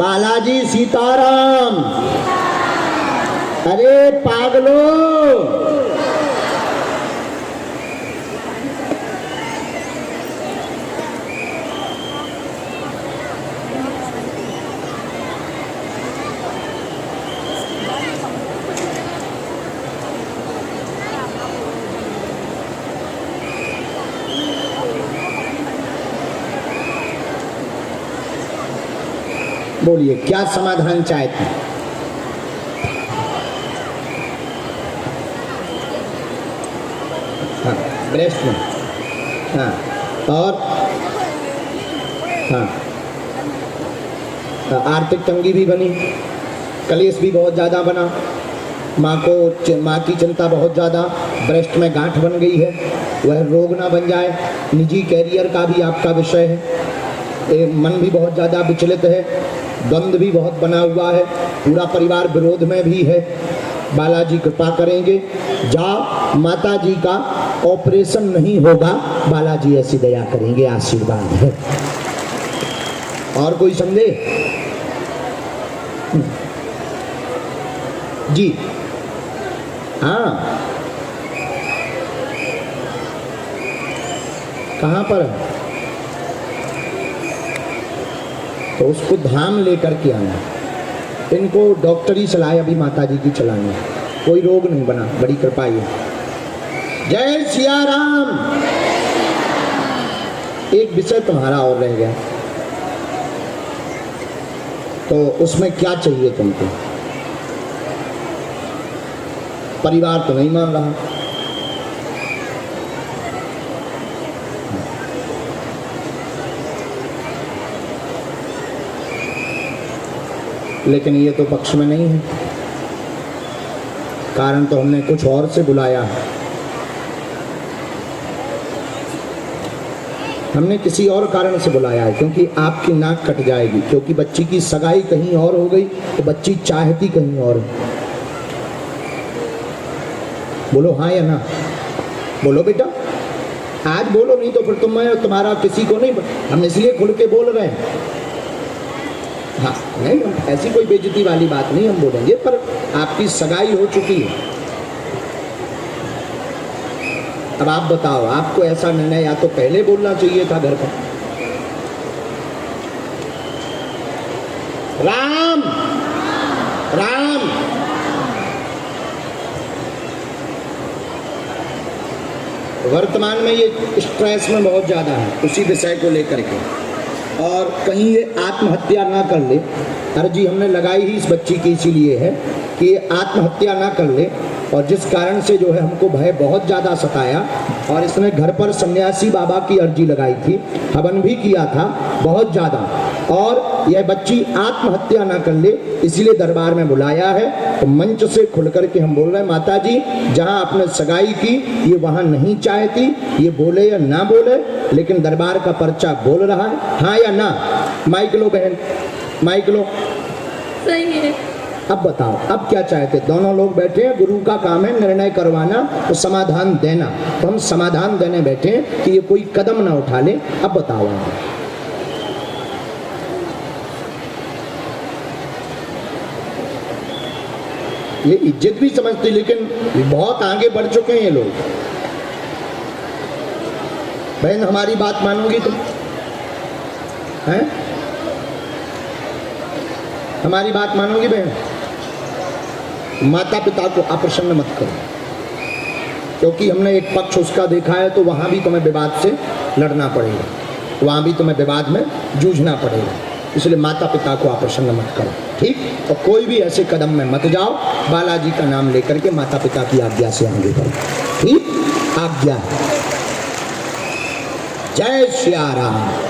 बालाजी सीताराम। अरे पागलों, बोलिए क्या समाधान चाहते हैं? हाँ, ब्रेस्ट में, हाँ, और हाँ, आर्थिक तंगी भी बनी, कलेश भी बहुत ज़्यादा बना, माँ की चिंता बहुत ज़्यादा, ब्रेस्ट में गांठ बन गई है, वह रोग ना बन जाए, निजी कैरियर का भी आपका विषय है, मन भी बहुत ज़्यादा विचलित है, द्वंद्व भी बहुत बना हुआ है, पूरा परिवार विरोध में भी है। बालाजी कृपा करेंगे, जाओ, माता जी का ऑपरेशन नहीं होगा, बालाजी ऐसी दया करेंगे, आशीर्वाद है। और कोई संदेह? जी हाँ, कहाँ पर है? तो उसको धाम लेकर के आना। इनको डॉक्टरी सलाह अभी माता जी की चलानी, कोई रोग नहीं बना, बड़ी कृपा ये। जय सिया राम। एक विषय तुम्हारा और रह गया, तो उसमें क्या चाहिए तुमको? परिवार तो नहीं मान रहा, लेकिन ये तो पक्ष में नहीं है, कारण तो हमने कुछ और से बुलाया है, हमने किसी और कारण से बुलाया है, क्योंकि आपकी नाक कट जाएगी, क्योंकि बच्ची की सगाई कहीं और हो गई, तो बच्ची चाहती कहीं और। बोलो हाँ या ना, बोलो बेटा, आज बोलो, नहीं तो फिर तुम्हारा किसी को नहीं, हम इसलिए खुल के बोल रहे हैं। हाँ, नहीं, ऐसी कोई बेइज्जती वाली बात नहीं हम बोलेंगे, पर आपकी सगाई हो चुकी है। अब आप बताओ, आपको ऐसा निर्णय या तो पहले बोलना चाहिए था घर पर। राम राम। वर्तमान में ये स्ट्रेस में बहुत ज़्यादा है उसी विषय को लेकर के, और कहीं ये आत्महत्या ना कर ले। अर्जी हमने लगाई ही इस बच्ची की इसीलिए है कि ये आत्महत्या ना कर ले, और जिस कारण से जो है हमको भय बहुत ज़्यादा सताया, और इसने घर पर सन्यासी बाबा की अर्जी लगाई थी, हवन भी किया था बहुत ज़्यादा, और यह बच्ची आत्महत्या ना कर ले, इसीलिए दरबार में बुलाया है। तो मंच से खुल कर के हम बोल रहे हैं, माता जी जहाँ आपने सगाई की ये वहाँ नहीं चाहती, ये बोले या ना बोले, लेकिन दरबार का पर्चा बोल रहा है, हाँ या ना। माइक लो बहन, माइक लो। सही है। अब बताओ, अब क्या चाहते? दोनों लोग बैठे हैं, गुरु का काम है निर्णय करवाना, तो समाधान देना, तो हम समाधान देने बैठे हैं कि ये कोई कदम ना उठा ले। अब बताओ आप। ये इज्जत भी समझते, लेकिन बहुत आगे बढ़ चुके हैं ये लोग। बहन हमारी बात मानोगी तुम? हैं? हमारी बात मानोगी बहन? माता पिता को अप्रसन्न मत करो, क्योंकि हमने एक पक्ष उसका देखा है, तो वहाँ भी तुम्हें विवाद से लड़ना पड़ेगा, वहाँ भी तुम्हें विवाद में जूझना पड़ेगा, इसलिए माता पिता को अप्रसन्न मत करो, ठीक? और कोई भी ऐसे कदम में मत जाओ, बालाजी का नाम लेकर के माता पिता की आज्ञा से आगे बढ़ो, ठीक? आज्ञा। जय श्री राम।